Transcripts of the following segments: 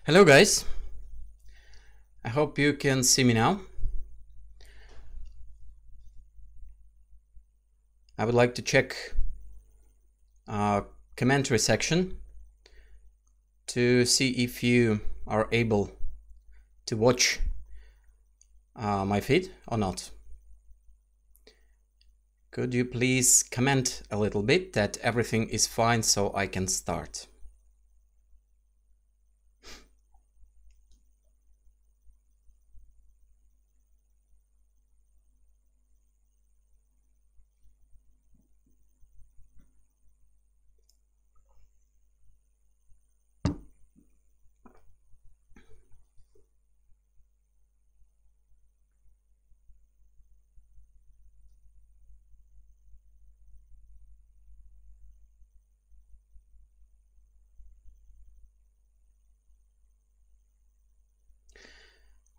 Hello guys, I hope you can see me now. I would like to check commentary section to see if you are able to watch my feed or not. Could you please comment a little bit that everything is fine so I can start?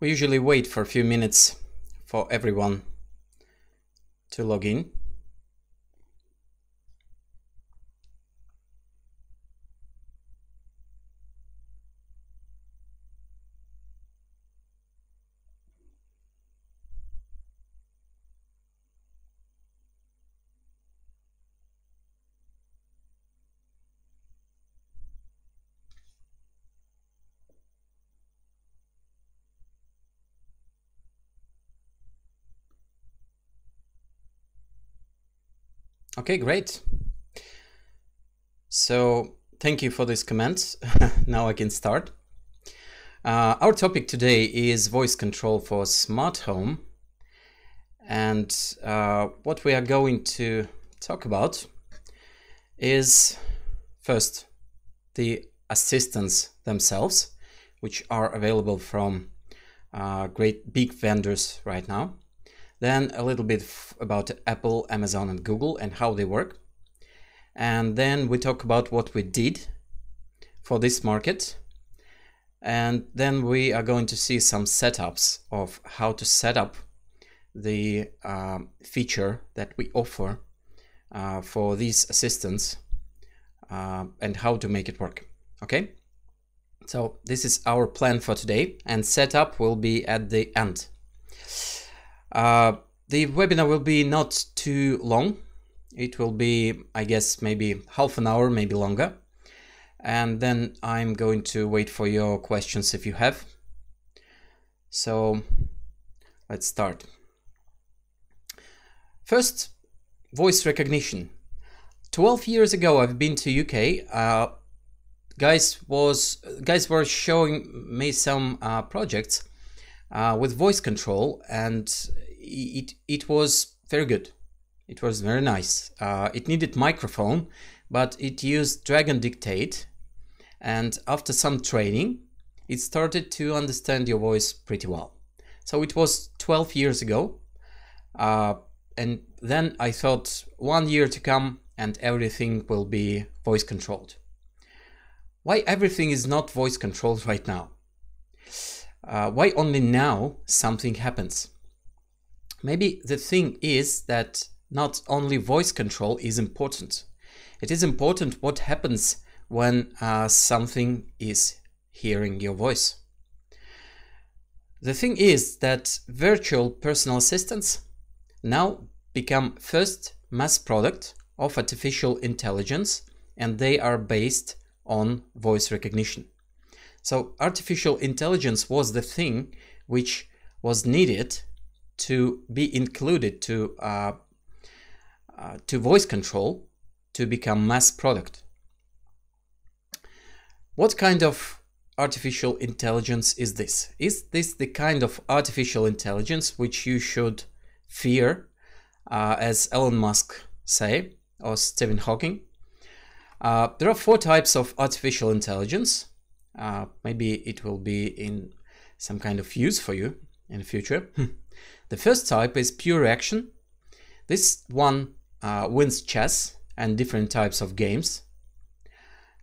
We usually wait for a few minutes for everyone to log in. Okay, great. So thank you for these comments. Now I can start. Our topic today is voice control for smart home. And what we are going to talk about is first the assistants themselves, which are available from great big vendors right now. Then a little bit about Apple, Amazon, and Google and how they work. And then we talk about what we did for this market. And then we are going to see some setups of how to set up the feature that we offer for these assistants and how to make it work. Okay? So this is our plan for today, and setup will be at the end. The webinar will be not too long. It will be, I guess, maybe half an hour, maybe longer. And then I'm going to wait for your questions if you have. So let's start. First, voice recognition. 12 years ago, I've been to UK. Guys were showing me some projects with voice control, and it was very good. It was very nice. It needed microphone, but it used Dragon Dictate, and after some training, it started to understand your voice pretty well. So it was 12 years ago, and then I thought 1 year to come and everything will be voice controlled. Why everything is not voice controlled right now? Why only now something happens? Maybe the thing is that not only voice control is important. It is important what happens when something is hearing your voice. The thing is that virtual personal assistants now become first mass product of artificial intelligence, and they are based on voice recognition. So artificial intelligence was the thing which was needed to be included to voice control to become mass product. What kind of artificial intelligence is this? Is this the kind of artificial intelligence which you should fear, as Elon Musk say, or Stephen Hawking? There are 4 types of artificial intelligence. Maybe it will be in some kind of use for you in the future. The first type is pure action. This one wins chess and different types of games.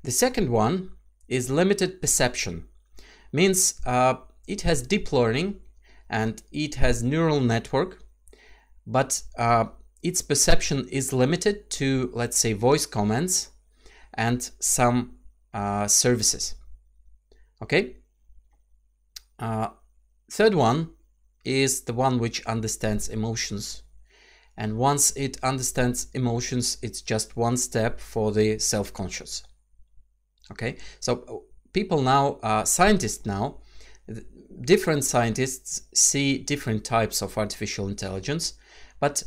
The second one is limited perception. Means it has deep learning and it has neural network, but its perception is limited to, let's say, voice commands and some services. Okay, Third one is the one which understands emotions. And once it understands emotions, it's just one step for the self-conscious. Okay, so people now, scientists now, different scientists see different types of artificial intelligence, but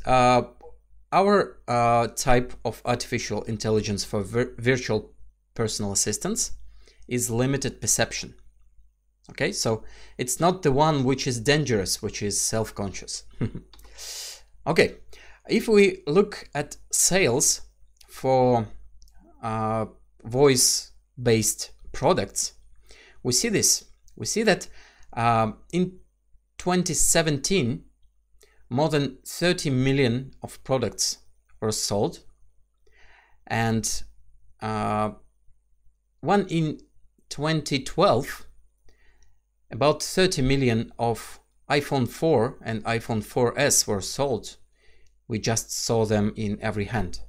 our type of artificial intelligence for virtual personal assistants is limited perception. Okay, so it's not the one which is dangerous, which is self-conscious. Okay, if we look at sales for voice-based products, we see this. We see that in 2017, more than 30 million of products were sold, and one in 2012, about 30 million of iPhone 4 and iPhone 4S were sold. We just saw them in every hand,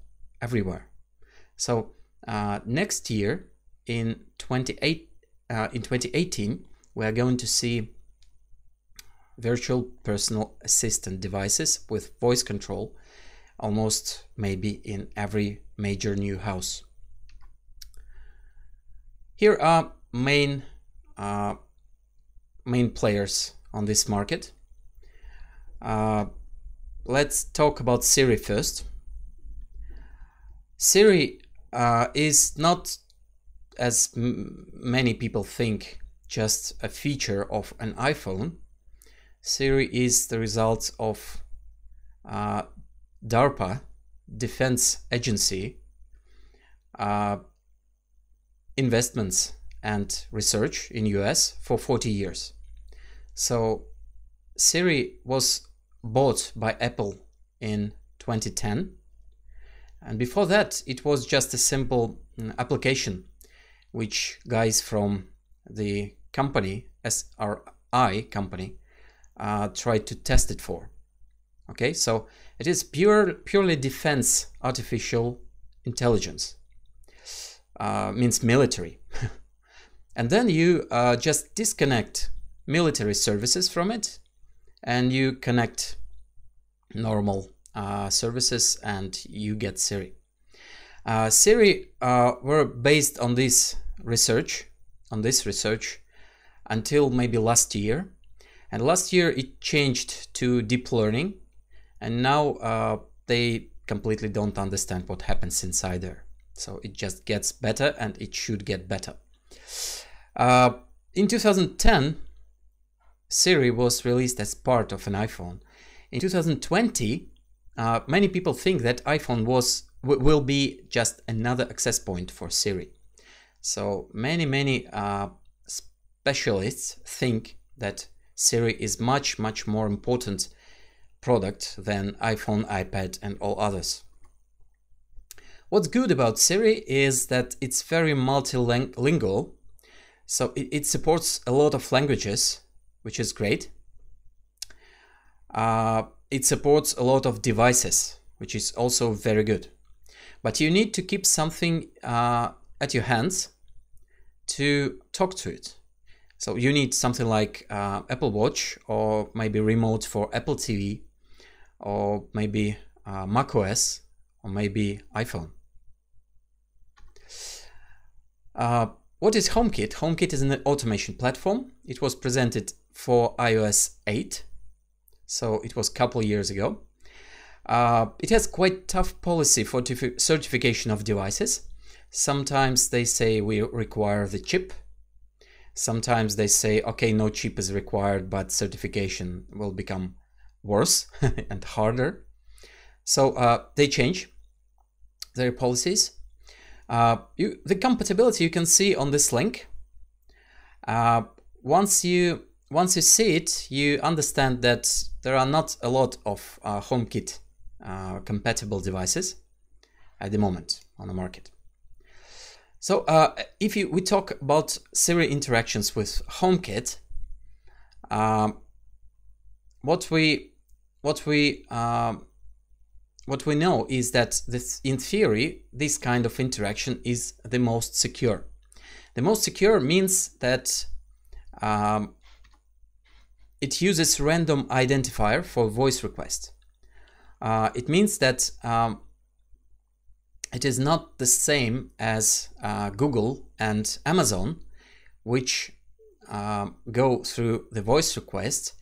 everywhere. So next year, in 2018, we are going to see virtual personal assistant devices with voice control almost maybe in every major new house. Here are main players on this market. Let's talk about Siri first. Siri is not, as many people think, just a feature of an iPhone. Siri is the result of DARPA, Defense Agency, investments and research in US for 40 years. So Siri was bought by Apple in 2010, and before that it was just a simple application which guys from the company, SRI company, tried to test it for. Okay, so it is purely defense artificial intelligence, means military. And then you just disconnect military services from it, and you connect normal services, and you get Siri. Siri were based on this research, until maybe last year, and last year it changed to deep learning, and now they completely don't understand what happens inside there. So it just gets better, and it should get better. In 2010, Siri was released as part of an iPhone. In 2020, many people think that iPhone will be just another access point for Siri. So many specialists think that Siri is much more important product than iPhone, iPad, and all others. What's good about Siri is that it's very multilingual. So it supports a lot of languages, which is great. It supports a lot of devices, which is also very good. But you need to keep something at your hands to talk to it. So you need something like Apple Watch, or maybe remote for Apple TV, or maybe macOS, or maybe iPhone. What is HomeKit? HomeKit is an automation platform. It was presented for iOS 8, so it was a couple years ago. It has quite tough policy for certification of devices. Sometimes they say we require the chip. Sometimes they say, okay, no chip is required, but certification will become worse and harder. So they change their policies. The compatibility you can see on this link. Once you see it, you understand that there are not a lot of HomeKit compatible devices at the moment on the market. So if we talk about Siri interactions with HomeKit, what we know is that in theory, this kind of interaction is the most secure. The most secure means that it uses random identifier for voice request. It means that it is not the same as Google and Amazon, which go through the voice request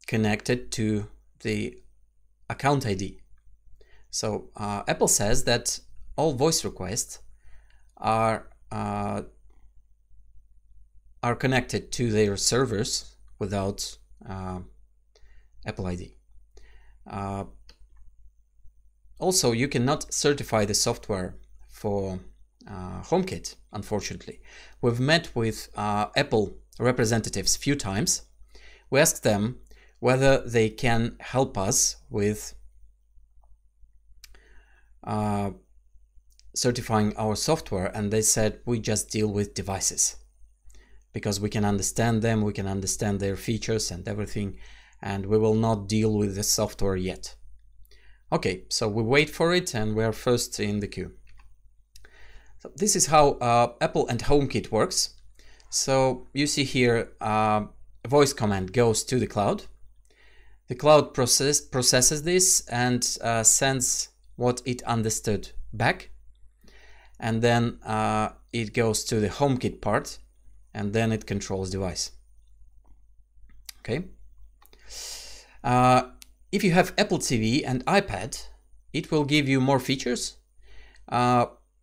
connected to the account ID. So Apple says that all voice requests are connected to their servers without Apple ID. Also, you cannot certify the software for HomeKit, unfortunately. We've met with Apple representatives a few times. We asked them whether they can help us with certifying our software, and they said we just deal with devices because we can understand them, we can understand their features and everything, and we will not deal with the software yet. Okay, so we wait for it and we're first in the queue. So this is how Apple and HomeKit works. So you see here a voice command goes to the cloud. The cloud processes this and sends what it understood back. And then it goes to the HomeKit part, and then it controls device. Okay. If you have Apple TV and iPad, it will give you more features.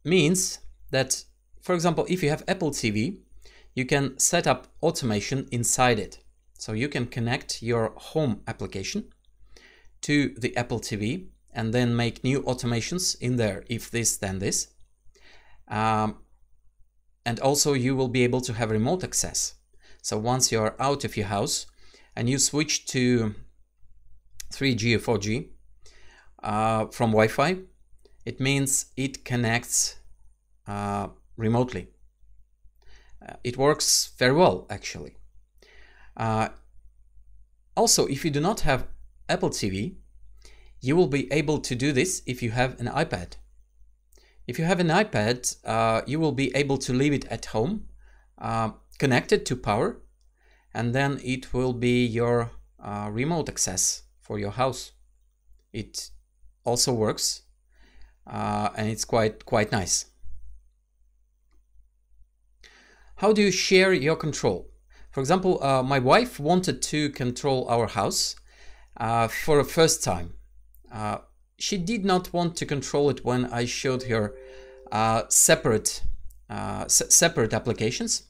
Means that, for example, if you have Apple TV, you can set up automation inside it. So you can connect your home application to the Apple TV and then make new automations in there, if this, then this. And also you will be able to have remote access. So once you're out of your house and you switch to 3G or 4G from Wi-Fi, it means it connects remotely. It works very well, actually. Also, if you do not have Apple TV, you will be able to do this if you have an iPad. If you have an iPad, you will be able to leave it at home, connected to power, and then it will be your remote access for your house. It also works, and it's quite nice. How do you share your control? For example, my wife wanted to control our house for the first time. She did not want to control it when I showed her separate applications.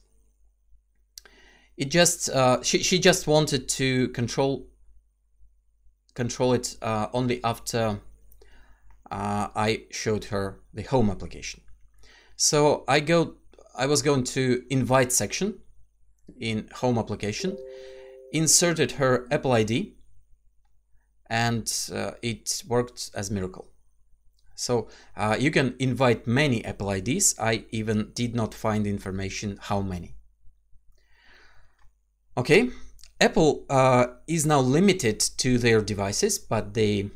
It just she just wanted to control it only after I showed her the home application. So I was going to invite section in home application, inserted her Apple ID, and it worked as miracle. So you can invite many Apple IDs. I even did not find information how many. Okay, Apple is now limited to their devices, but they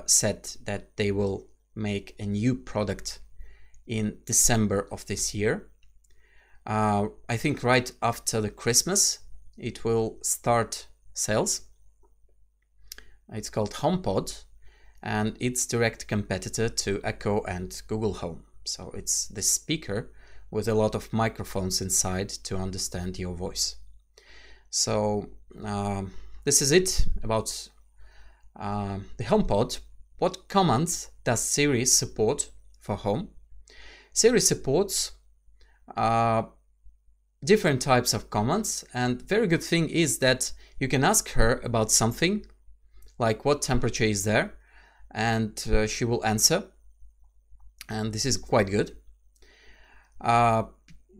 said that they will make a new product in December of this year. I think right after the Christmas it will start sales. It's called HomePod, and it's direct competitor to Echo and Google Home. So it's the speaker with a lot of microphones inside to understand your voice. So this is it about the HomePod. What commands does Siri support for home? Siri supports different types of commands, and very good thing is that you can ask her about something like what temperature is there, and she will answer, and this is quite good.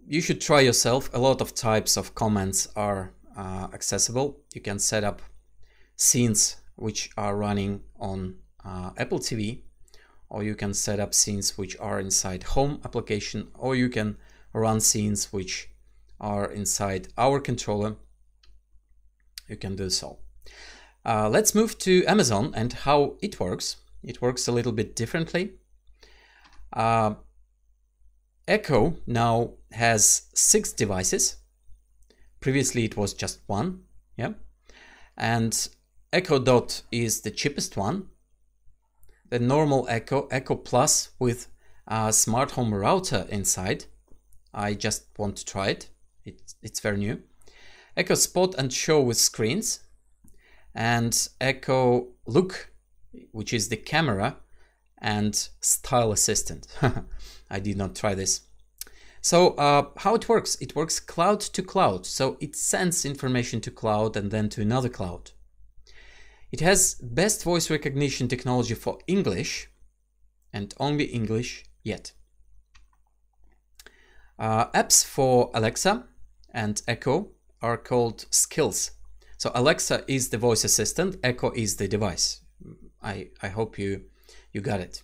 You should try yourself. A lot of types of commands are accessible. You can set up scenes which are running on Apple TV, or you can set up scenes which are inside home application, or you can run scenes which are inside our controller. You can do so. Let's move to Amazon and how it works. It works a little bit differently. Echo now has 6 devices. Previously it was just one, yeah. And Echo Dot is the cheapest one. The normal Echo, Echo Plus with a smart home router inside. I just want to try it. It's very new. Echo Spot and Show with screens. And Echo Look, which is the camera and style assistant. I did not try this. So how it works? It works cloud to cloud. So it sends information to cloud and then to another cloud. It has best voice recognition technology for English and only English yet. Apps for Alexa and Echo are called skills. So Alexa is the voice assistant, Echo is the device. I hope you got it.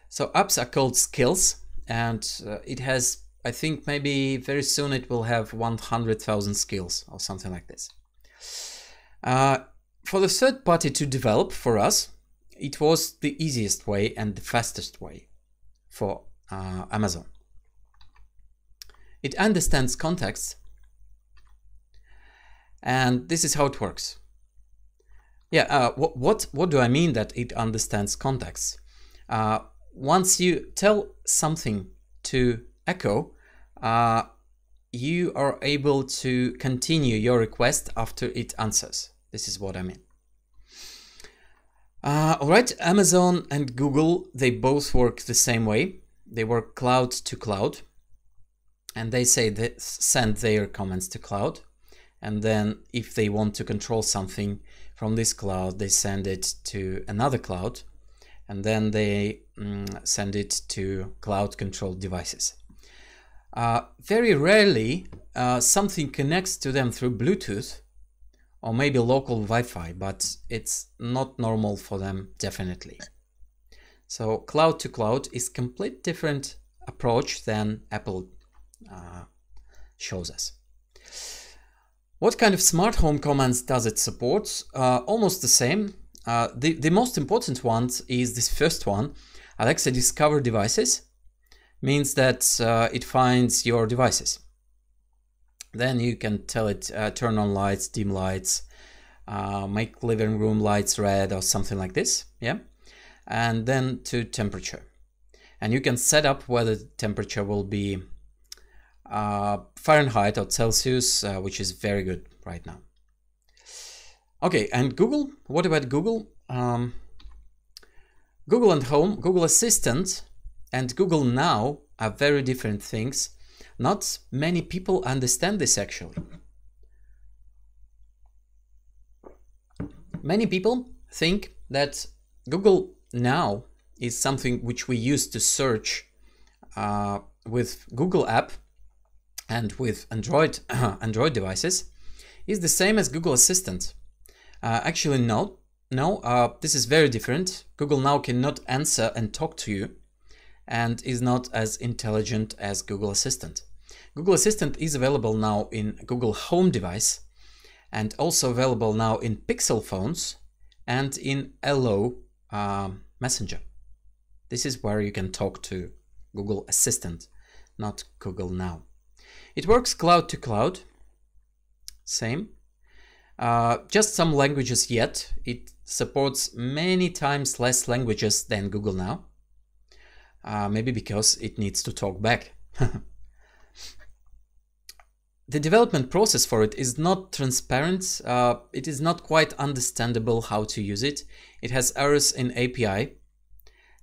So apps are called skills, and it has, I think maybe very soon it will have 100,000 skills or something like this. For the third party to develop for us, it was the easiest way and the fastest way for Amazon. It understands context, and this is how it works. Yeah, what do I mean that it understands context? Once you tell something to Echo, you are able to continue your request after it answers. This is what I mean. All right, Amazon and Google, they both work the same way. They work cloud to cloud, and they say they send their comments to cloud. And then if they want to control something from this cloud, they send it to another cloud, and then they send it to cloud controlled devices. Very rarely something connects to them through Bluetooth or maybe local Wi-Fi, but it's not normal for them, definitely. So cloud to cloud is complete different approach than Apple shows us. What kind of smart home commands does it support? Almost the same. The most important one is this first one. Alexa Discover Devices means that it finds your devices. Then you can tell it turn on lights, dim lights, make living room lights red or something like this. Yeah, and then to temperature. And you can set up whether the temperature will be Fahrenheit or Celsius, which is very good right now. Okay, and Google, what about Google? Google and Home, Google Assistant and Google Now are very different things. Not many people understand this actually. Many people think that Google Now is something which we use to search with Google app and with Android devices is the same as Google Assistant. Actually, no, this is very different. Google Now cannot answer and talk to you and is not as intelligent as Google Assistant. Google Assistant is available now in Google Home device and also available now in Pixel phones and in Hello Messenger. This is where you can talk to Google Assistant, not Google Now. It works cloud to cloud, same. Just some languages yet. It supports many times less languages than Google Now. Maybe because it needs to talk back. The development process for it is not transparent. It is not quite understandable how to use it. It has errors in API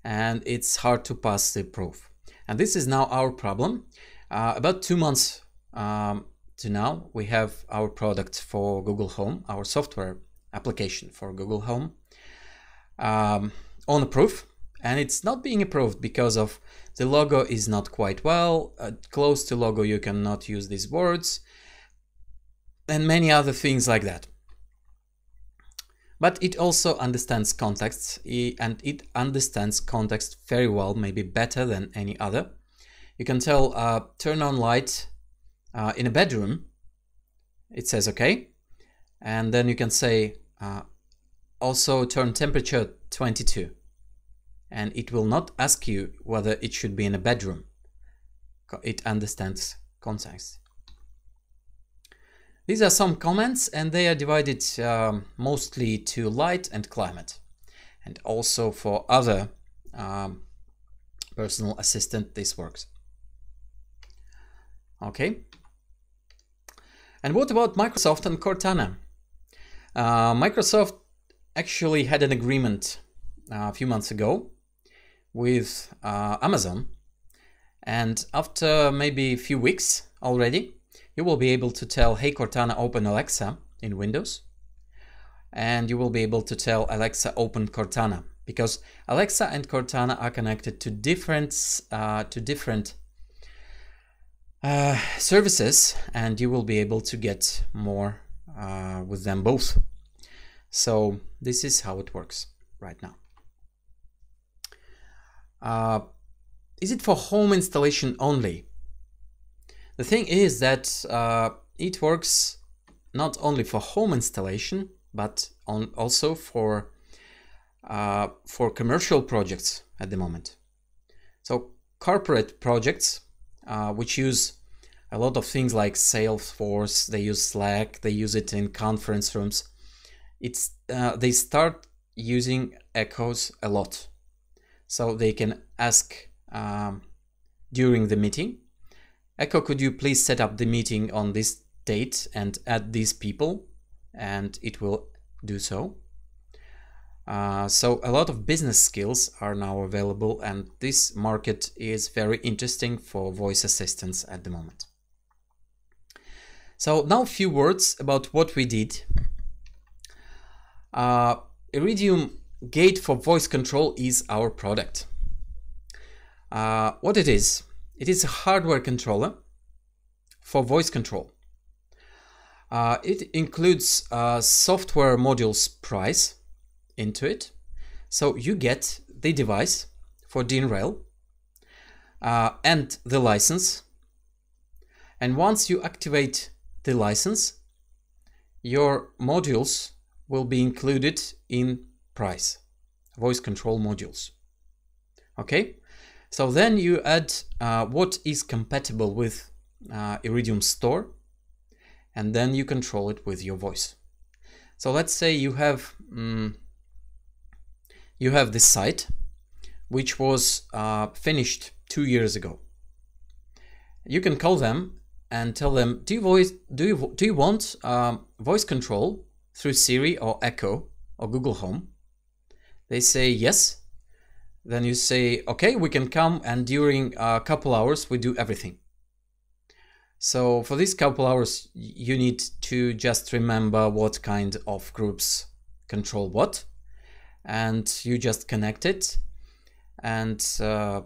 and it's hard to pass the proof. And this is now our problem. About 2 months to now, we have our product for Google Home, our software application for Google Home on approve, and it's not being approved because of the logo is not quite well, close to logo you cannot use these words, and many other things like that. But it also understands context, and it understands context very well, maybe better than any other. You can tell turn on light in a bedroom, it says okay, and then you can say also turn temperature 22, and it will not ask you whether it should be in a bedroom. It understands context. These are some comments, and they are divided mostly to light and climate, and also for other personal assistant this works. Okay. And what about Microsoft and Cortana? Microsoft actually had an agreement a few months ago with Amazon, and after maybe a few weeks already, you will be able to tell, hey Cortana, open Alexa in Windows, and you will be able to tell Alexa, open Cortana, because Alexa and Cortana are connected to different services, and you will be able to get more with them both. So this is how it works right now. Is it for home installation only? The thing is that it works not only for home installation, but also for commercial projects at the moment. So corporate projects, which use a lot of things like Salesforce, they use Slack, they use it in conference rooms. They start using echoes a lot. So they can ask during the meeting, Echo, could you please set up the meeting on this date and add these people? And it will do so. So a lot of business skills are now available, and this market is very interesting for voice assistants at the moment. So now a few words about what we did. Iridium Gate for voice control is our product. What it is a hardware controller for voice control. It includes software modules price into it. So you get the device for DIN-Rail and the license. And once you activate the license, your modules will be included in price, voice control modules. Okay, so then you add what is compatible with Iridium Store, and then you control it with your voice. So let's say you have this site which was finished 2 years ago. You can call them and tell them, do you want voice control through Siri or Echo or Google Home? They say yes. Then you say, okay, we can come, and during a couple hours we do everything. So for these couple hours you need to just remember what kind of groups control what, and you just connect it, and a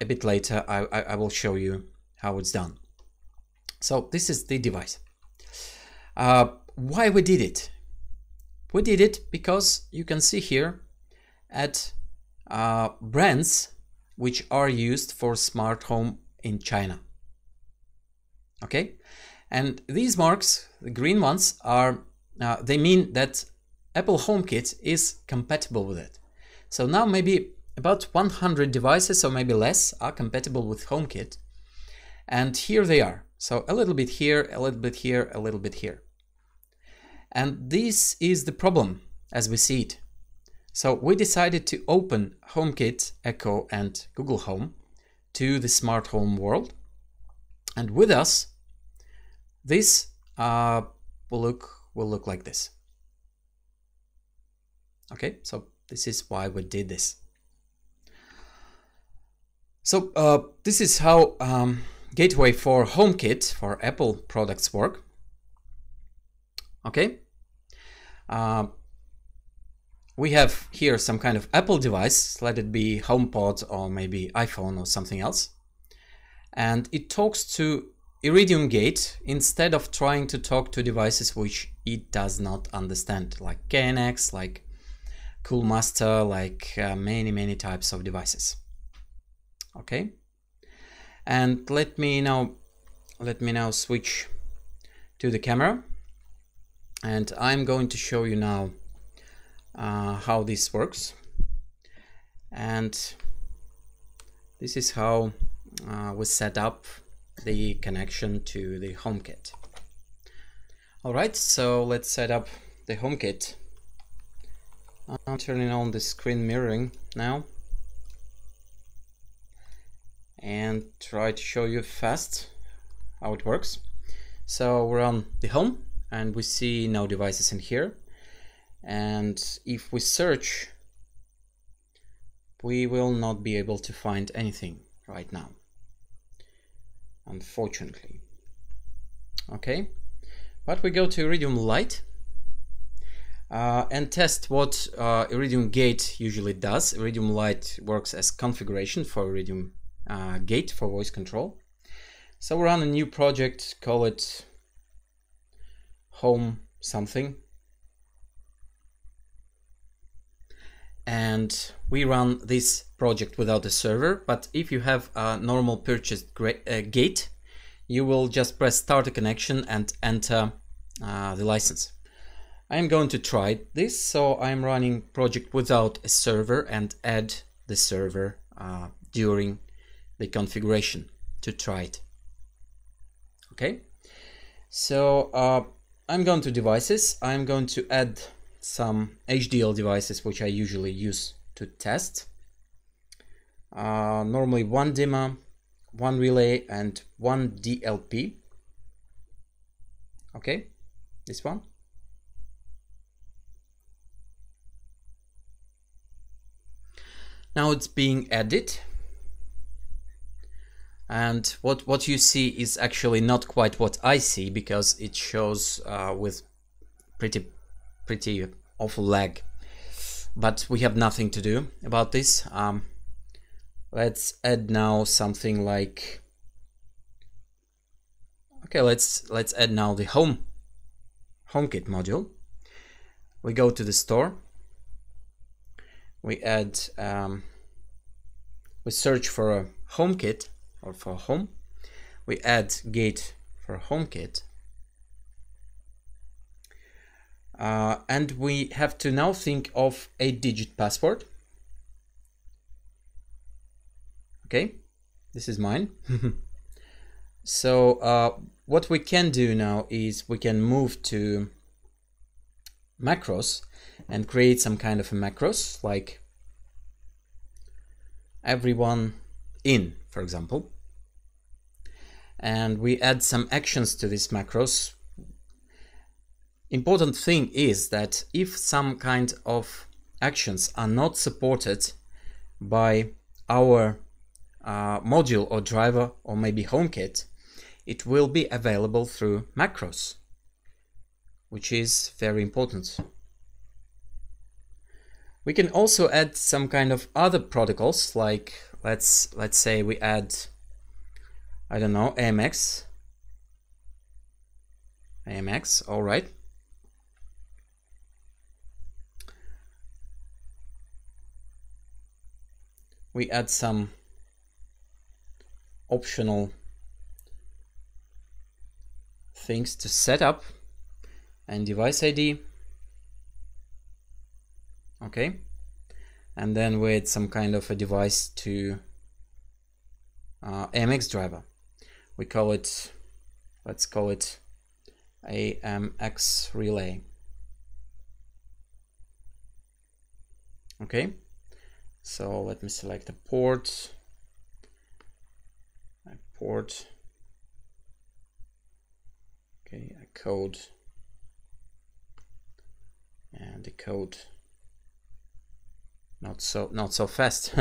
bit later I will show you how it's done. So this is the device. Why we did it? We did it because you can see here at brands which are used for smart home in China. Okay, and these marks, the green ones, are they mean that Apple HomeKit is compatible with it. So now maybe about 100 devices, or maybe less, are compatible with HomeKit, and here they are. So a little bit here, a little bit here, a little bit here. And this is the problem as we see it. So we decided to open HomeKit, Echo and Google Home to the smart home world. And with us, this will look like this. Okay, so this is why we did this. So this is how Gateway for HomeKit for Apple products work. Okay, we have here some kind of Apple device, let it be HomePod or maybe iPhone or something else, and it talks to Iridium Gate instead of trying to talk to devices which it does not understand, like KNX, like Coolmaster, like many types of devices. Okay, and let me now switch to the camera, and I'm going to show you now how this works. And this is how we set up the connection to the HomeKit. Alright, so let's set up the HomeKit. I'm turning on the screen mirroring now and try to show you fast how it works. So we're on the home and we see no devices in here, and if we search we will not be able to find anything right now, unfortunately. Okay, but we go to Iridium Lite and test what Iridium Gate usually does. Iridium Lite works as configuration for Iridium Gate for voice control. So we run a new project, call it home something, and we run this project without a server. But if you have a normal purchased gate, you will just press start a connection and enter the license. I'm going to try this, so I'm running project without a server and add the server during the configuration to try it. Okay, so I'm going to devices. I'm going to add some HDL devices which I usually use to test. Normally one dimmer, one relay and one DLP. Okay, this one. Now it's being added, and what you see is actually not quite what I see, because it shows with pretty awful lag, but we have nothing to do about this. Let's add now something like, okay, let's add now the HomeKit module. We go to the store, we add we search for a HomeKit or for home, we add gate for HomeKit, and we have to now think of 8-digit password. Okay, this is mine. So what we can do now is we can move to macros and create some kind of a macros, like everyone in, for example, and we add some actions to these macros. Important thing is that if some kind of actions are not supported by our module or driver or maybe HomeKit, it will be available through macros, which is very important. We can also add some kind of other protocols, like let's say we add, I don't know, AMX. All right. We add some optional things to set up and device ID. Okay, and then we add some kind of a device to AMX driver. We call it, let's call it AMX relay. Okay, so let me select a port, okay, a code, and the code not so fast.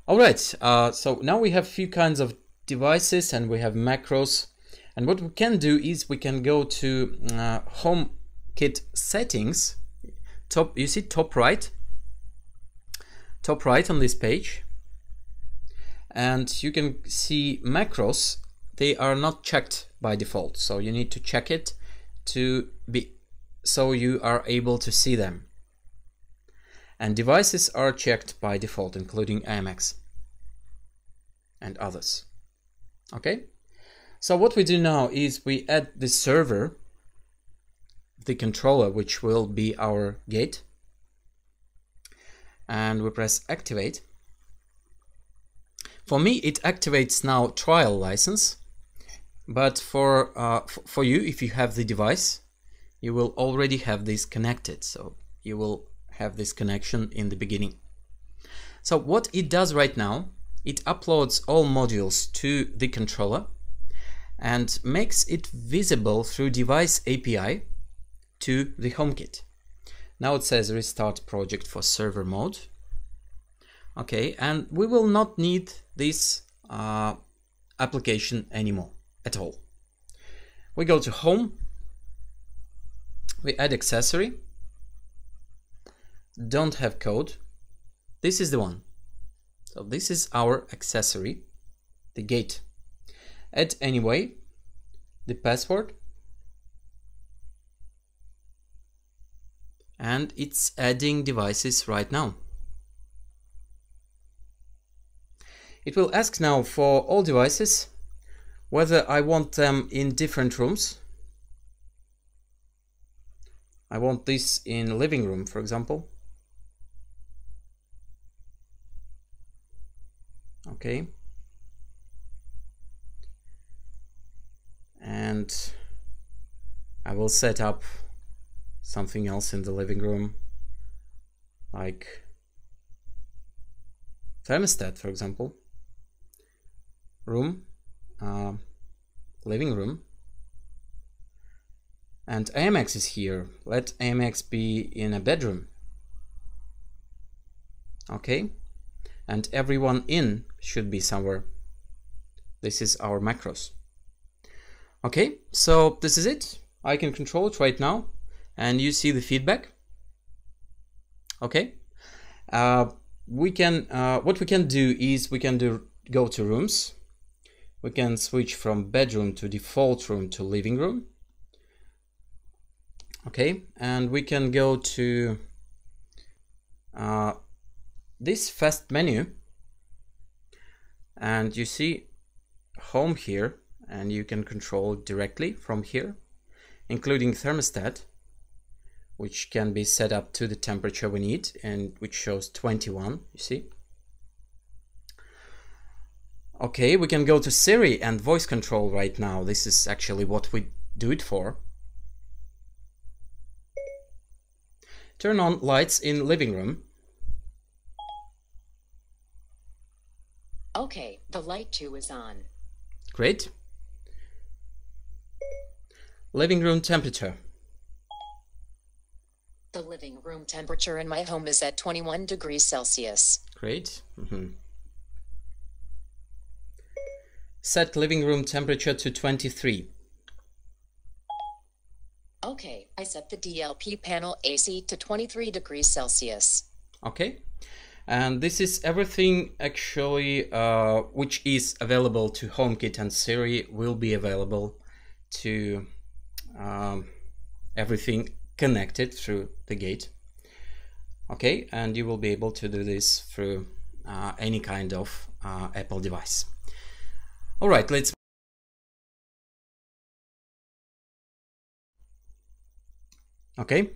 All right, so now we have a few kinds of devices and we have macros, and what we can do is we can go to HomeKit settings. You see top right on this page, and you can see macros. They are not checked by default, so you need to check it to be so you are able to see them. And devices are checked by default, including AMX and others. Okay, so what we do now is we add the server, the controller, which will be our gate, and we press activate. For me, it activates now trial license, but for you, if you have the device, you will already have this connected, so you will have this connection in the beginning. So what it does right now, it uploads all modules to the controller and makes it visible through device API to the HomeKit. Now it says restart project for server mode. Okay, and we will not need this application anymore at all. We go to home, we add accessory, don't have code. This is the one. So this is our accessory, the gate. Add anyway, the password, and it's adding devices right now. It will ask now for all devices whether I want them in different rooms. I want this in living room, for example. Okay. And I will set up something else in the living room, like thermostat, for example. Room, living room, and AMX is here. Let AMX be in a bedroom. Okay, and everyone in should be somewhere. This is our macros. Okay, so this is it. I can control it right now, and you see the feedback. Okay, what we can do is we can go to rooms. We can switch from bedroom to default room to living room. Okay, and we can go to this fast menu, and you see home here, and you can control directly from here, including thermostat, which can be set up to the temperature we need, and which shows 21, you see. Okay, we can go to Siri and voice control right now. This is actually what we do it for. Turn on lights in living room. Okay, the light 2 is on. Great. Living room temperature. The living room temperature in my home is at 21 degrees Celsius. Great. Set living room temperature to 23. Okay, I set the DLP panel AC to 23 degrees Celsius. Okay, and this is everything actually which is available to HomeKit, and Siri will be available to everything connected through the gate. Okay, and you will be able to do this through any kind of Apple device. All right, let's. Okay,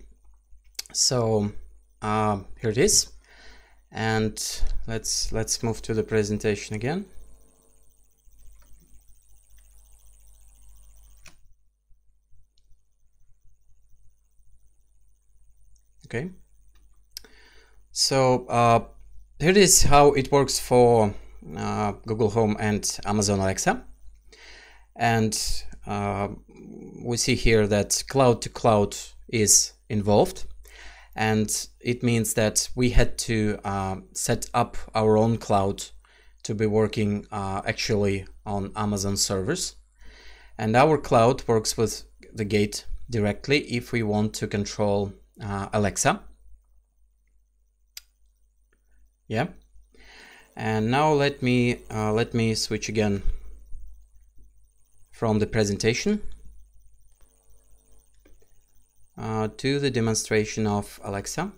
so here it is, and let's move to the presentation again. Okay, so here it is how it works for Google Home and Amazon Alexa, and we see here that cloud to cloud is involved, and it means that we had to set up our own cloud to be working actually on Amazon servers, and our cloud works with the gate directly if we want to control Alexa. Yeah, and now let me switch again from the presentation to the demonstration of Alexa.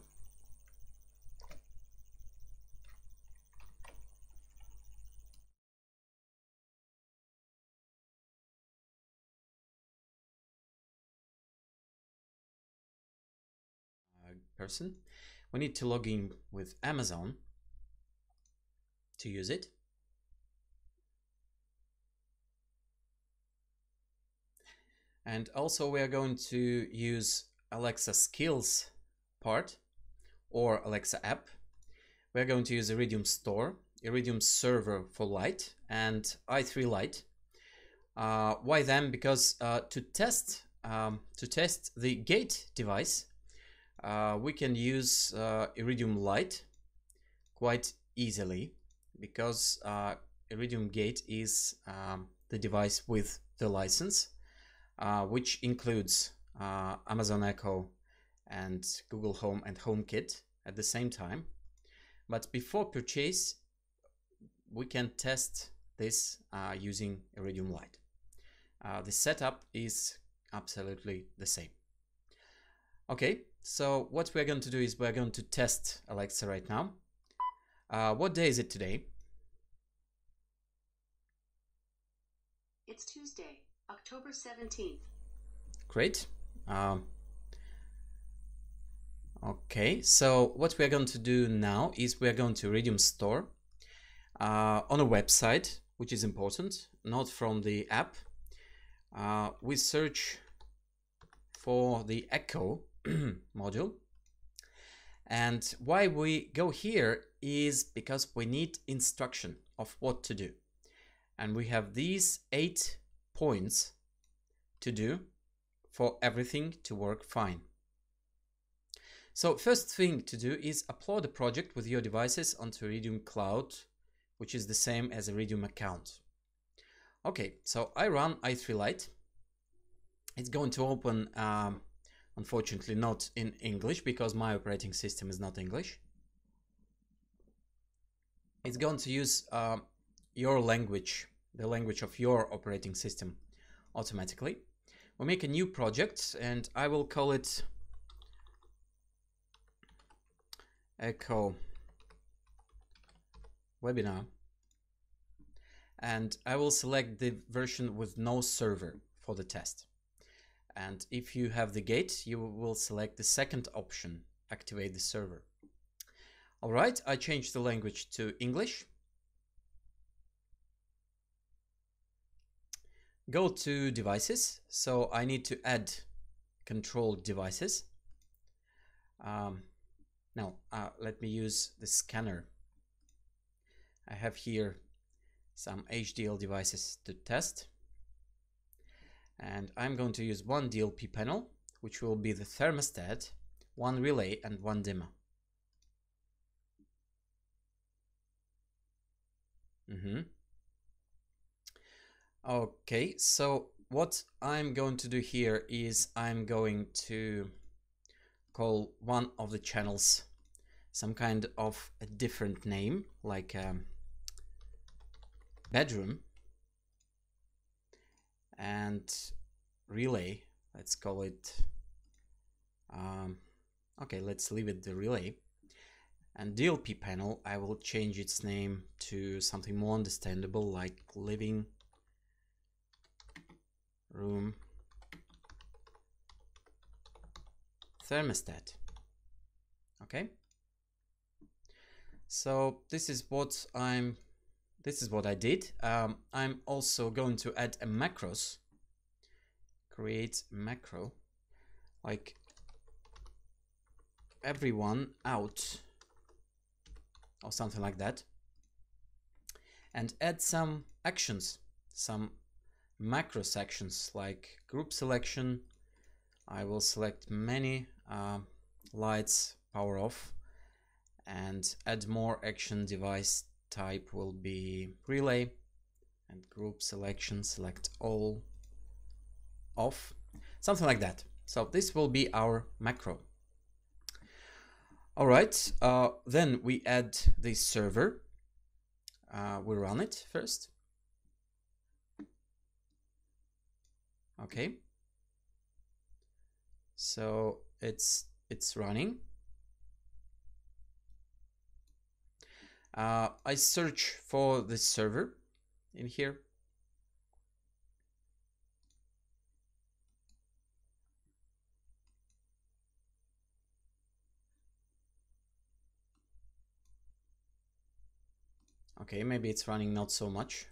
We need to log in with Amazon to use it. And also we are going to use Alexa Skills part or Alexa app. We're going to use Iridium Store, Iridium Server for Lite, and i3 Lite. Why them? Because to test the gate device, we can use Iridium Lite quite easily, because Iridium Gate is the device with the license, which includes Amazon Echo and Google Home and HomeKit at the same time. But before purchase, we can test this using Iridium Lite. The setup is absolutely the same. Okay, so what we're going to do is we're going to test Alexa right now. What day is it today? It's Tuesday, October 17th. Great. Okay, so what we're going to do now is we're going to Iridium Store on a website, which is important, not from the app. We search for the Echo module. And why we go here is because we need instruction of what to do. And we have these 8 points to do for everything to work fine. So first thing to do is upload a project with your devices onto Iridium Cloud, which is the same as a Iridium account. Okay, so I run i3 Lite. It's going to open, unfortunately not in English, because my operating system is not English. It's going to use your language, the language of your operating system automatically. We'll make a new project and I will call it Echo Webinar, and I will select the version with no server for the test. And if you have the gate, you will select the second option, activate the server. All right, I changed the language to English. Go to devices. So I need to add control devices. Now, let me use the scanner. I have here some HDL devices to test. And I'm going to use one DLP panel, which will be the thermostat, one relay, and one dimmer. Okay, so what I'm going to do here is I'm going to call one of the channels some kind of a different name, like bedroom, and relay, let's call it, okay, let's leave it the relay. And DLP panel, I will change its name to something more understandable, like living room thermostat. Okay, so this is what I did. I'm also going to add a macros, create macro, like everyone out or something like that, and add some actions, some macros actions like group selection. I will select many lights, power off, and add more action. Device type will be relay, and group selection, select all off, something like that. So this will be our macro. All right, then we add the server. We run it first. Okay, so it's running. I search for the server in here. Okay, maybe it's running not so much.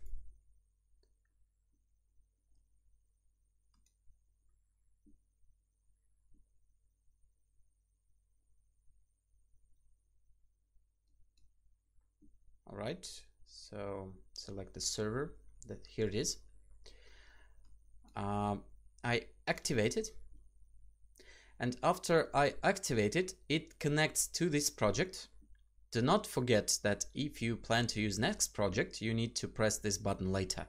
All right, so select the server. That here it is. I activate it, and after I activate it, it connects to this project. Do not forget that if you plan to use next project, you need to press this button later.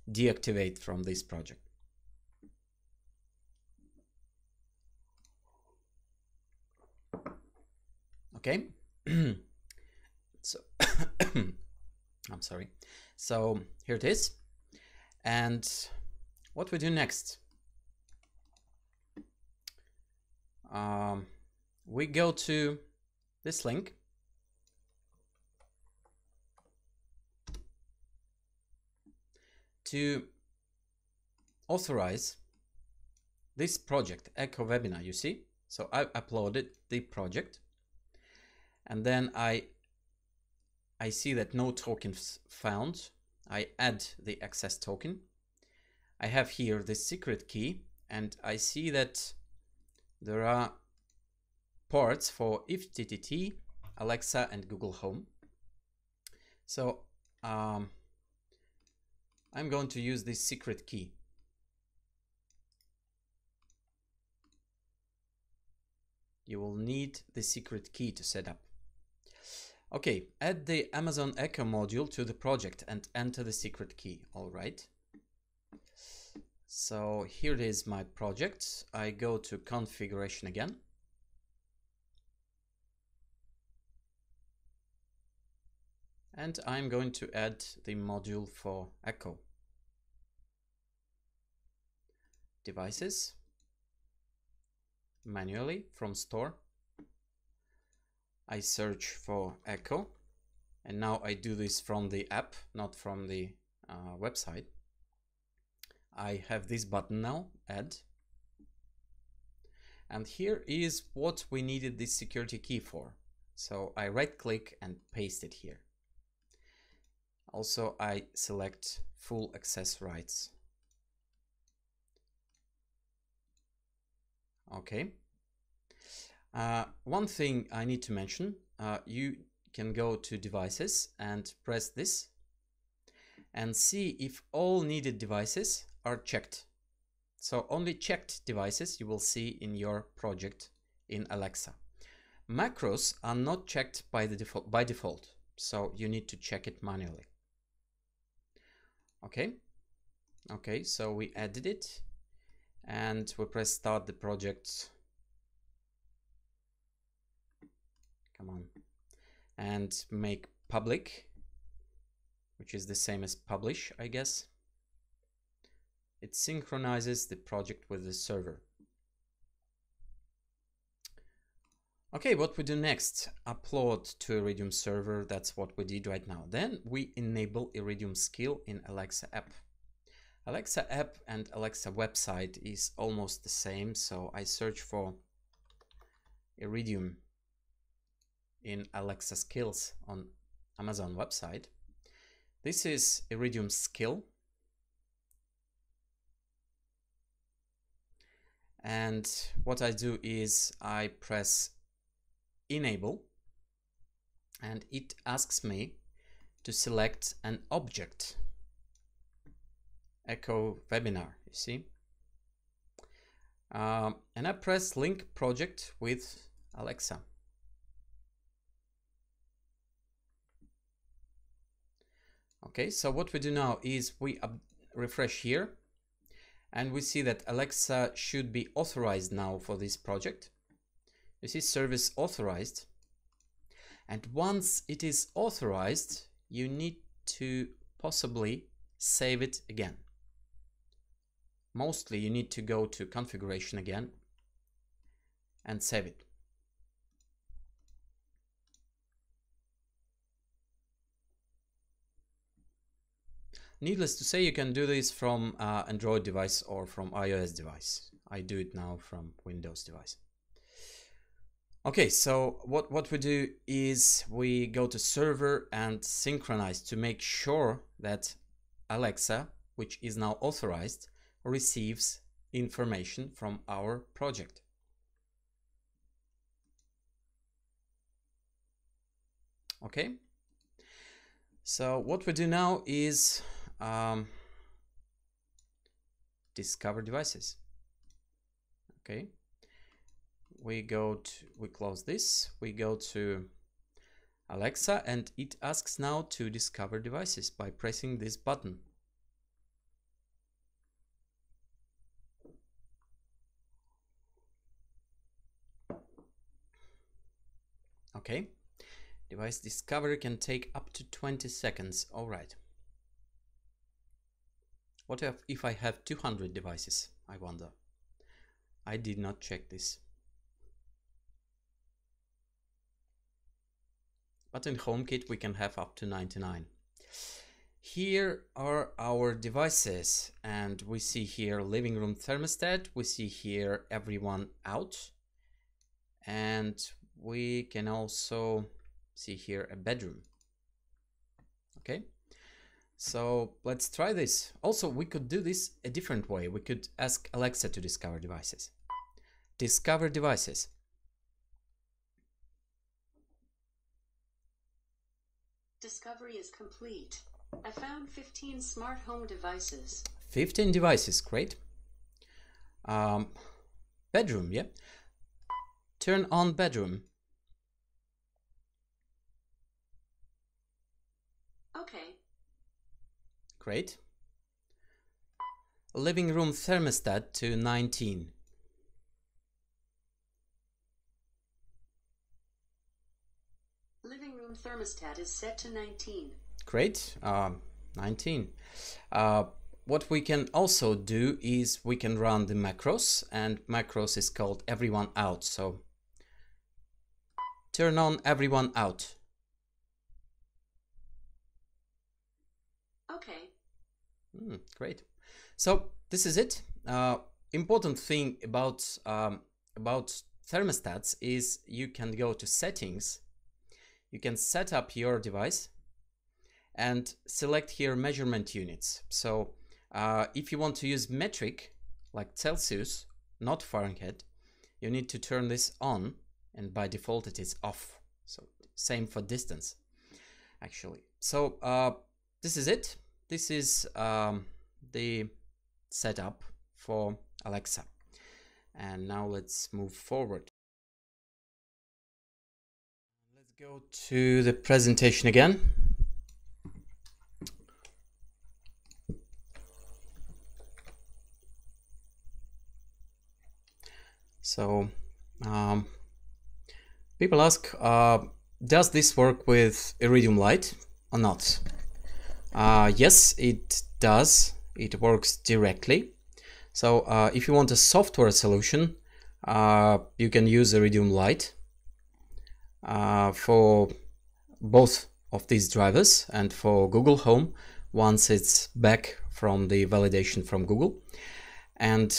Deactivate from this project. Okay. So I'm sorry. So here it is. And what we do next? We go to this link. To authorize this project, Echo Webinar, you see? So I uploaded the project, and then I see that no tokens found. I add the access token. I have here the secret key, and I see that there are ports for IFTTT, Alexa, and Google Home. So I'm going to use this secret key. You will need the secret key to set up. Okay, add the Amazon Echo module to the project and enter the secret key. All right. So here it is, my project. I go to configuration again. And I'm going to add the module for Echo. Devices. Manually from store. I search for Echo. And now I do this from the app, not from the website. I have this button now, add. And here is what we needed this security key for. So I right click and paste it here. Also, I select full access rights. Okay. One thing I need to mention, you can go to devices and press this and see if all needed devices are checked. So only checked devices you will see in your project in Alexa. Macros are not checked by default, so you need to check it manually. Okay, so we added it and we press start the project. Come on. And make public, which is the same as publish, I guess. It synchronizes the project with the server. Okay, what we do next? Upload to Iridium server. That's what we did right now. Then we enable Iridium skill in Alexa app. Alexa app and Alexa website is almost the same, so I search for Iridium in Alexa skills on Amazon website. This is Iridium skill. And what I do is I press enable, and it asks me to select an object. Echo Webinar, you see. And I press link project with Alexa. Okay, so what we do now is we refresh here, and we see that Alexa should be authorized now for this project. You see service authorized. And once it is authorized, you need to possibly save it again. Mostly you need to go to configuration again and save it. Needless to say, you can do this from Android device or from iOS device. I do it now from Windows device. Okay, so what we do is we go to server and synchronize to make sure that Alexa, which is now authorized, receives information from our project. Okay. So what we do now is discover devices. Okay, we close this, we go to Alexa, and it asks now to discover devices by pressing this button. Okay, device discovery can take up to 20 seconds. All right. What if I have 200 devices? I wonder. I did not check this. But in HomeKit we can have up to 99. Here are our devices, and we see here living room thermostat, we see here everyone out, and we can also see here a bedroom. Okay, so let's try this. Also, we could do this a different way. We could ask Alexa to discover devices. Discover devices. Discovery is complete. I found 15 smart home devices. 15 devices, great. Bedroom, yeah. Turn on bedroom. Okay. Great. Living room thermostat to 19. Living room thermostat is set to 19. Great, 19. What we can also do is we can run the macros, and macros is called everyone out. So turn on everyone out. Okay. Great. So this is it. Important thing about thermostats is you can go to settings. You can set up your device and select here measurement units. So if you want to use metric like Celsius, not Fahrenheit, you need to turn this on, and by default it is off. So same for distance actually. So this is it. This is the setup for Alexa. And now let's move forward. Let's go to the presentation again. So people ask, does this work with Iridium Light or not? Yes, it does. It works directly. So if you want a software solution, you can use Iridium Light for both of these drivers, and for Google Home once it's back from the validation from Google. And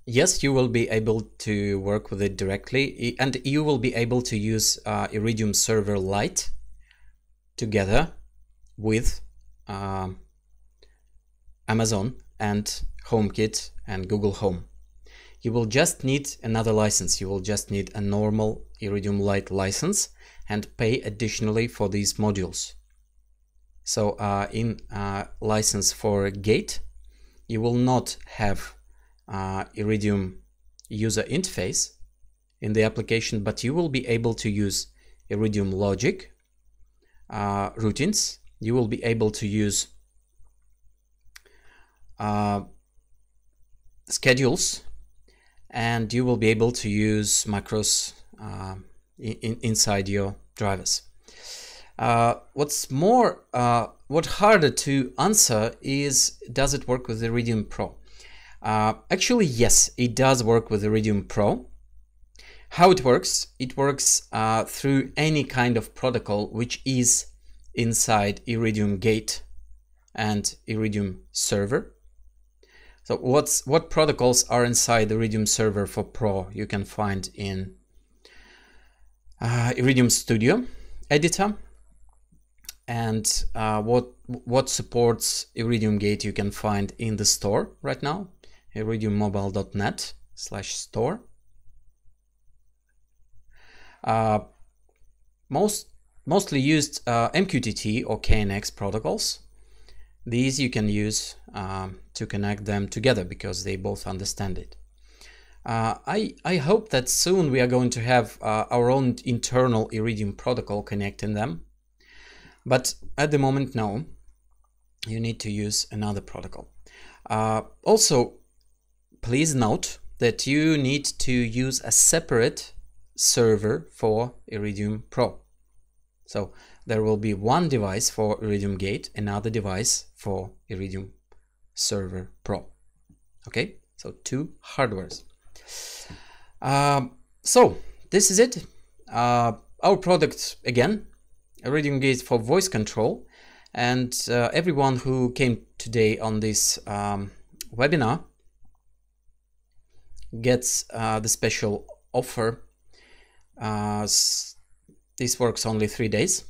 yes, you will be able to work with it directly, and you will be able to use Iridium Server Lite together with Amazon and HomeKit and Google Home. You will just need another license. You will just need a normal Iridium Lite license and pay additionally for these modules. So in license for Gate, you will not have Iridium user interface in the application, but you will be able to use Iridium Logic routines. You will be able to use schedules, and you will be able to use macros inside your drivers. What's harder to answer is, does it work with Iridium Pro? Actually, yes, it does work with Iridium Pro. How it works? It works through any kind of protocol which is inside Iridium Gate and Iridium Server. So what protocols are inside the Iridium Server for Pro? You can find in Iridium Studio editor, and what supports Iridium Gate you can find in the store right now, iridiummobile.net/store. Most mostly used MQTT or KNX protocols. These you can use to connect them together because they both understand it. I hope that soon we are going to have our own internal Iridium protocol connecting them. But at the moment, no. You need to use another protocol. Also, please note that you need to use a separate server for Iridium Pro. So there will be one device for Iridium Gate, another device for Iridium Server Pro. Okay, so two hardwares. So this is it. Our product again, Iridium Gate for voice control, and everyone who came today on this webinar gets the special offer. This works only 3 days.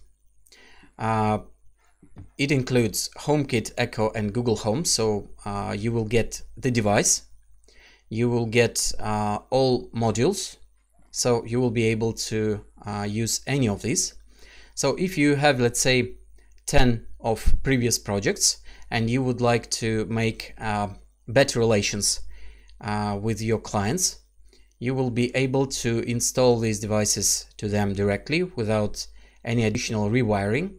It includes HomeKit, Echo, and Google Home, so you will get the device. You will get all modules, so you will be able to use any of these. So if you have, let's say, 10 of previous projects and you would like to make better relations with your clients, you will be able to install these devices to them directly without any additional rewiring.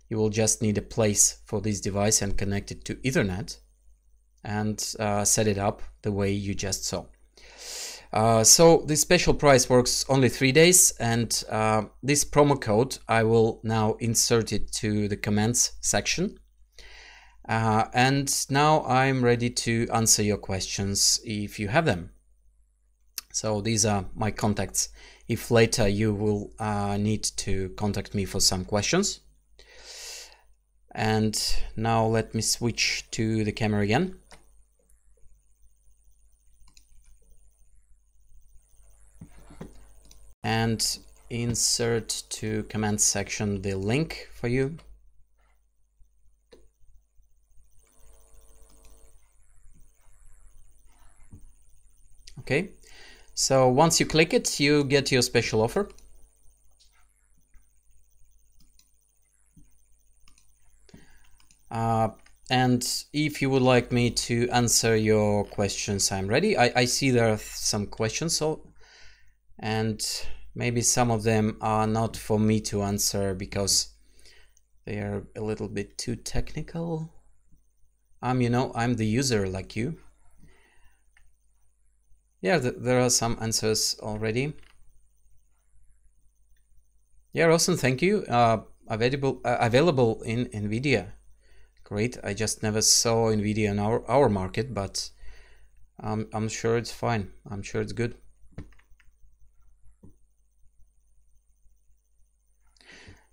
You will just need a place for this device and connect it to Ethernet and set it up the way you just saw. So this special price works only 3 days, and this promo code I will now insert it to the comments section. And now I'm ready to answer your questions if you have them. So these are my contacts if later you will need to contact me for some questions. And now let me switch to the camera again. And insert to comments section the link for you. Okay, so once you click it, you get your special offer. And if you would like me to answer your questions, I'm ready. I see there are some questions, so, and maybe some of them are not for me to answer because they are a little bit too technical. You know, I'm the user like you. Yeah, there are some answers already. Yeah, Rosen, thank you. Available in NVIDIA. Great. I just never saw NVIDIA in our market, but I'm sure it's fine. I'm sure it's good.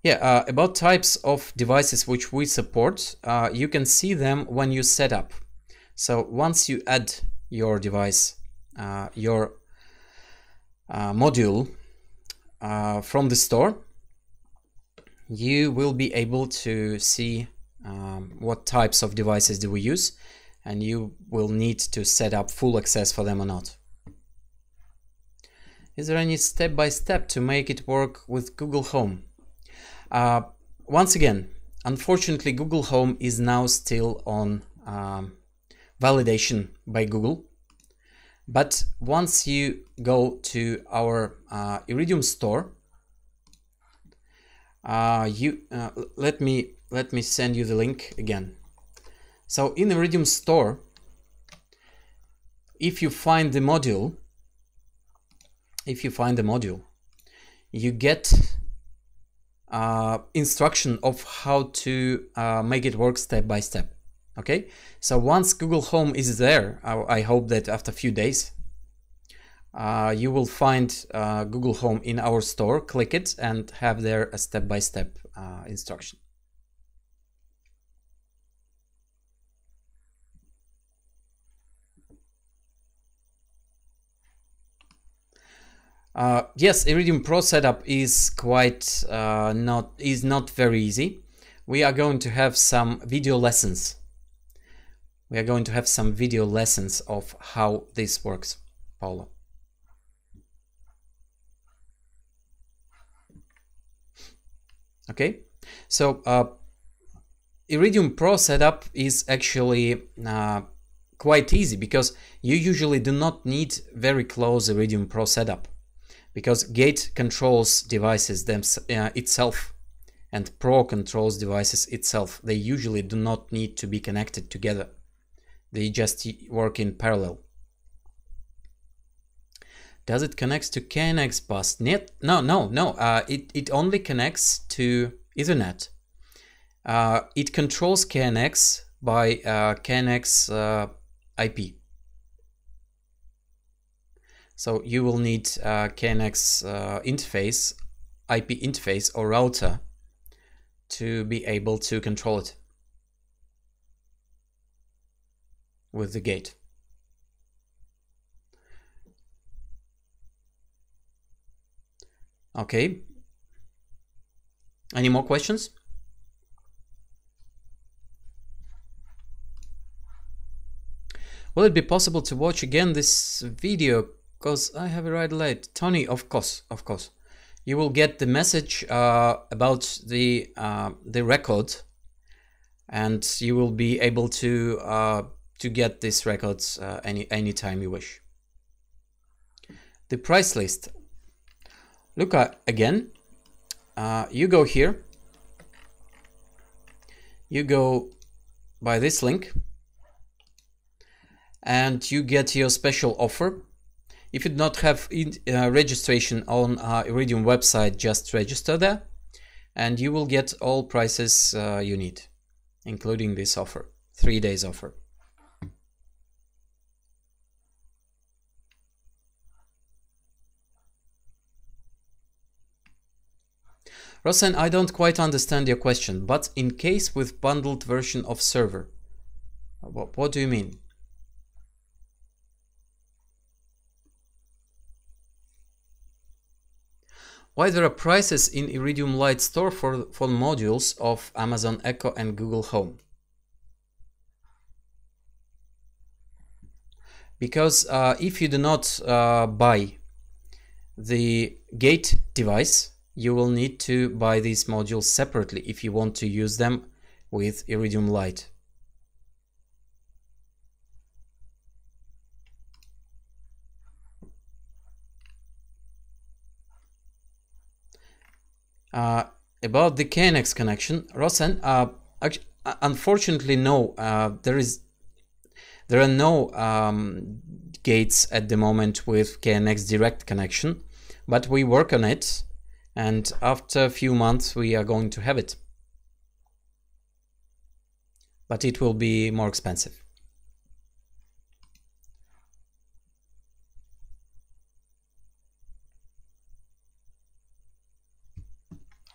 Yeah, about types of devices which we support, you can see them when you set up. So once you add your device, your module from the store, you will be able to see what types of devices do we use, and you will need to set up full access for them or not. Is there any step-by-step to make it work with Google Home? Once again, unfortunately, Google Home is now still on validation by Google. But once you go to our Iridium store, let me send you the link again. So in Iridium store, if you find the module, you get instruction of how to make it work step by step. Okay, so once Google Home is there, I hope that after a few days, you will find Google Home in our store, click it, and have there a step-by-step instruction. Yes, Iridium Pro setup is quite not very easy. We are going to have some video lessons. Of how this works, Paulo. Okay, so Iridium Pro setup is actually quite easy, because you usually do not need very close Iridium Pro setup, because Gate controls devices itself, and Pro controls devices itself. They usually do not need to be connected together. They just work in parallel. Does it connect to KNX bus? No. It only connects to Ethernet. It controls KNX by KNX IP. So you will need KNX interface, IP interface or router to be able to control it with the gate. Okay. Any more questions? Will it be possible to watch again this video? Because I have arrived late. Tony, of course. You will get the message about the record, and you will be able to get these records anytime you wish. The price list. Look again. You go here. You go by this link, and you get your special offer. If you do not have registration on Iridium website, just register there, and you will get all prices you need, including this offer, 3 days offer. Rosen, I don't quite understand your question, but in case with bundled version of server, what do you mean? Why there are prices in Iridium Lite store for modules of Amazon Echo and Google Home? Because if you do not buy the Gate device, you will need to buy these modules separately if you want to use them with Iridium Lite. About the KNX connection, Rosen, unfortunately no, there are no gates at the moment with KNX direct connection, but we work on it, and after a few months we are going to have it. But it will be more expensive.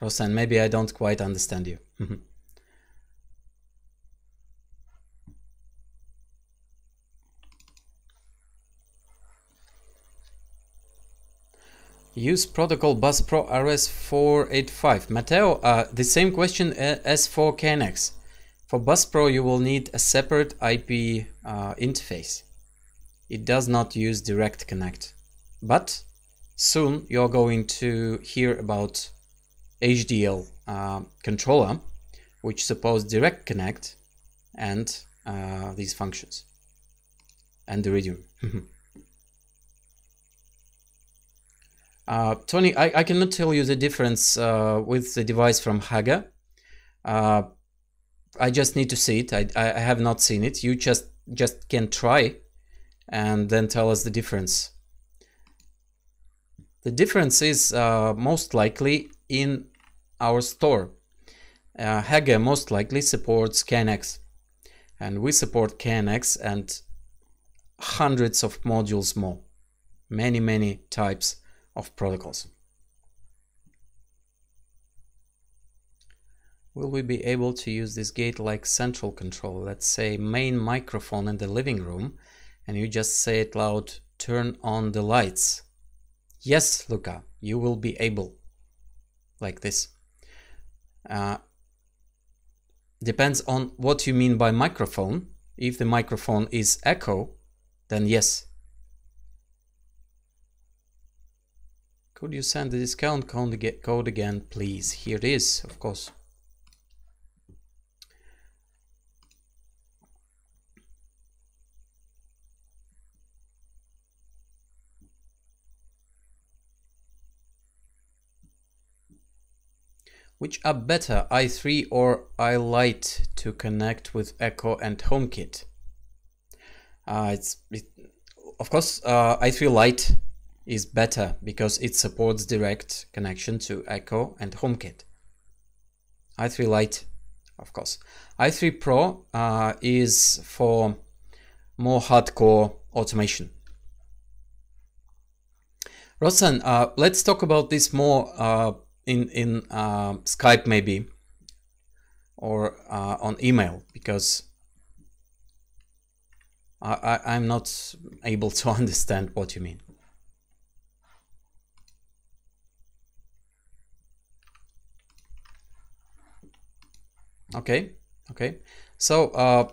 Rosen, maybe I don't quite understand you. Use protocol Bus Pro RS485. Matteo, the same question as for KNX. For Bus Pro you will need a separate IP interface. It does not use Direct Connect. But soon you're going to hear about HDL controller, which supports Direct Connect and these functions, and Iridium. Tony, I cannot tell you the difference with the device from Haga. I just need to see it. I have not seen it. You just can try and then tell us the difference. The difference is most likely in our store. Haga most likely supports KNX, and we support KNX and hundreds of modules more, many types of protocols. Will we be able to use this gate like central control? Let's say main microphone in the living room, and you just say it loud, turn on the lights. Yes, Luca, you will be able, like this. Depends on what you mean by microphone. If the microphone is echo, then yes. Could you send the discount code again, please? Here it is, of course. Which are better, i3 or iLite to connect with Echo and HomeKit? Of course, i3 Lite is better because it supports direct connection to Echo and HomeKit. i3 Lite, of course. i3 Pro is for more hardcore automation. Rosan, let's talk about this more in Skype maybe, or on email, because I'm not able to understand what you mean. Okay, so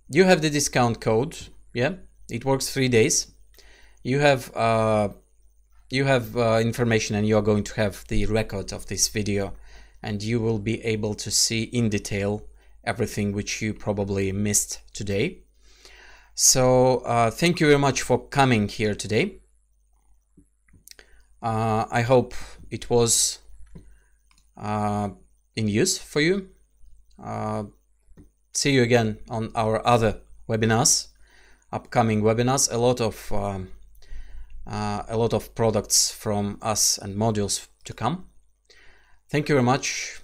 you have the discount code. Yeah, it works 3 days. You have information, and you are going to have the record of this video, and you will be able to see in detail everything which you probably missed today. So thank you very much for coming here today. I hope it was in use for you. See you again on our other webinars, upcoming webinars. A lot of products from us and modules to come. Thank you very much,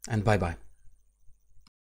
and bye-bye.